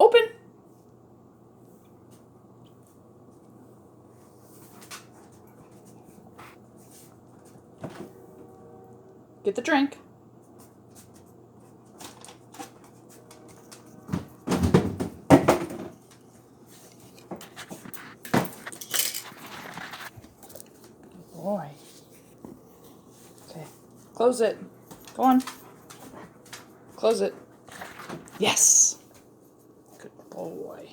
Open. Get the drink. Good boy. Okay. Close it. Go on. Close it. Yes. Good boy.